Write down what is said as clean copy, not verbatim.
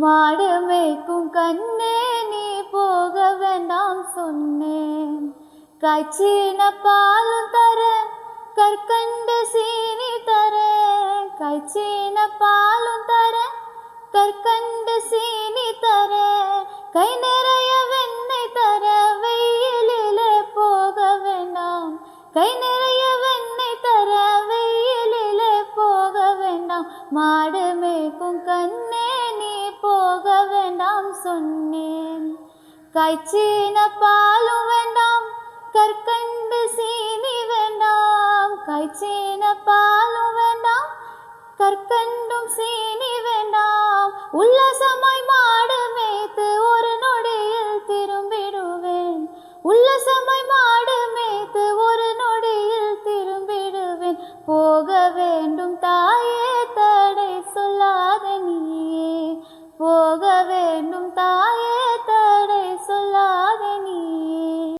மாடு மேய்க்கும் கண்ணே நீ போக வேண்டாம் சொன்னேன். காய்ச்சின பாலும் தர கற்கண்டு சீனி தர, காய்ச்சின பாலும் தர கற்கண்டு சீனி தர, கை நிறைய வெண்ணெய் தர வெயிலிலே போக வேண்டாம். கை நிறைய வெண்ணெய் தர வெயிலிலே போக வேண்டாம். மாடு மேய்க்கும் கண்ணே நீ போக வேண்டாம் சொன்னேன். காய்ச்சின பாலும் வேண்டாம் கற்கண்டு சீனி வேண்டாம். காய்ச்சின பாலும் வேண்டாம் கற்கண்டும் சீனி வேண்டாம். உல்லாசமாய் மாடு மேய்த்து ஒரு நொடியில் திரும்பிடுவேன். உல்லாசமாய் மாடு மேய்த்து ஒரு நொடியில் திரும்பிடுவேன். போக வேண்டும் தாயே தடை சொல்லாத நீயே, போக வேண்டும் தாயே